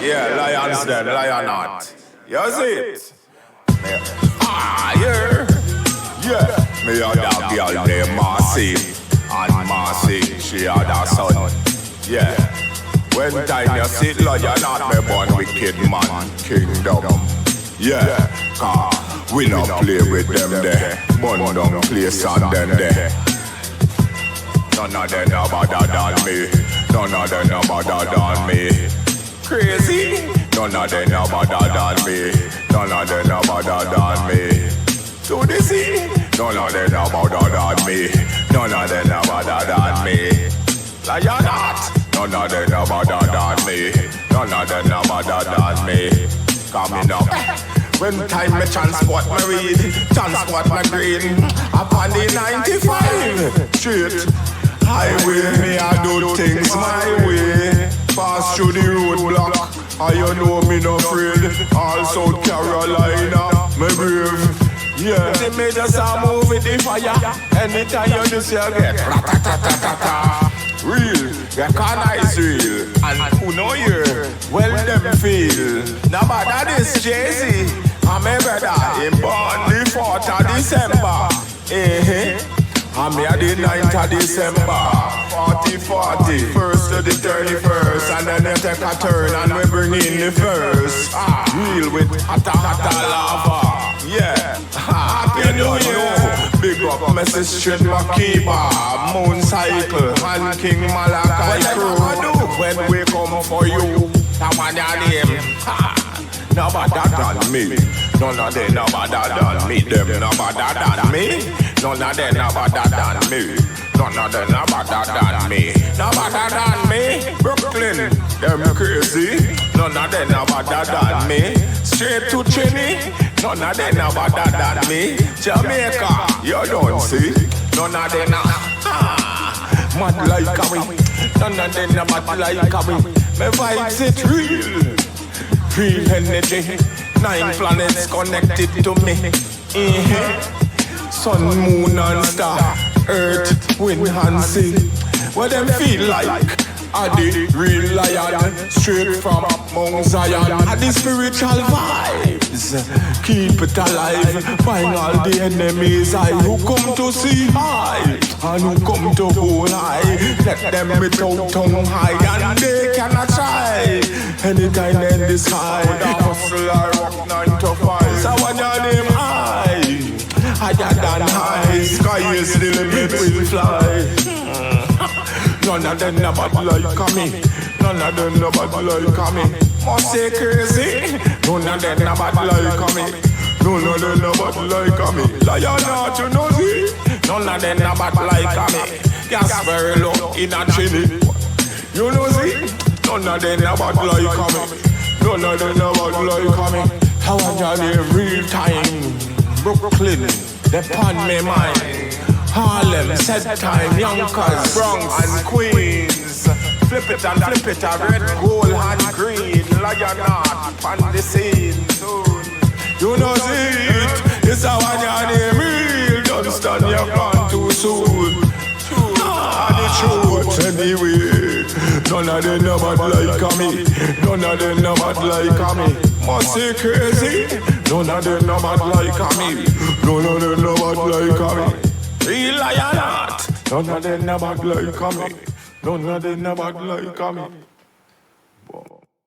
Yeah, lions then, lion not. You see it? Yeah. Yeah. Me a that girl named Marcy. And Marcy, she had a son. Yeah. When time you see lion not, me born wicked man kingdom. Yeah. We not play with them there. Bun down place and them there. None of them are better than me. None of them are better than me. Crazy. None of them are better than me. None of them are better than me. To the sea. None of them are better than me. None of them are better than me. Lion not. None of them are better than me. None of them are better than me. Coming up. When time me transport my weed, transport my green, upon the 95 straight highway, me I do things my way. Pass through the roadblock, and you know me no afraid. All South Carolina, me brave. Yeah, they made us a move with the fire. Anytime you just hear get ra-ta-ta-ta-ta-ta. Real, recognize real, and who know you, well them feel. Now but that is Jay-Z. I'm a brother, him born the 4th of December. I'm here the 9th of December. 40, 1st to the 31st. And then you take a turn and we bring in the first. Real with hata lava. Yeah, Happy New Year. Big up Message Street Makiba, Moon Cycle, and King Malachi crew. When we come for you, that one your name. No better than me. None of them no better than me. Them no better than me. None of them no better than me. None of them no better than me. No better than me. Brooklyn, them crazy. None of them no better than me. Straight to Trini. None of them no better than me. Jamaica, you don't see. None of them no mad like me. None of them no mad like me. My vibes it real. Real energy, 9 planets connected to me. Sun, moon and star, earth, wind and sea. What them feel like? Are the real lion, straight from Mount Zion. Are the spiritual vibes, keep it alive. Find all the enemies I who come to see high and who come to hold high. Let them without tongue high and they cannot try. Anytime in the sky, hustle I rock 9 to 5. So when your name higher than high, sky is the limit, we'll fly. None of them no bad like me. None of them no bad like me. Must say crazy. None of them no bad like me. None of them no bad like me. Lion not you know see. None of them no bad like me. Gas very low in a chili. You know see. None of them no bad like me. None of them no bad like me. How are you real time? Brooklyn, they pan me mind. Harlem, set time, Yonkers, Bronx and Queens. Flip it, red, gold and green. Lion not on the scene soon. You know it, it's a one your name real. Don't stand your gone too soon. And the truth anyway. None of them no bad like me. None of them no bad like me. Must say crazy. None of them no bad like me. None of them no bad like me. Real lion not. None of them no bad like me. None of them no bad like me.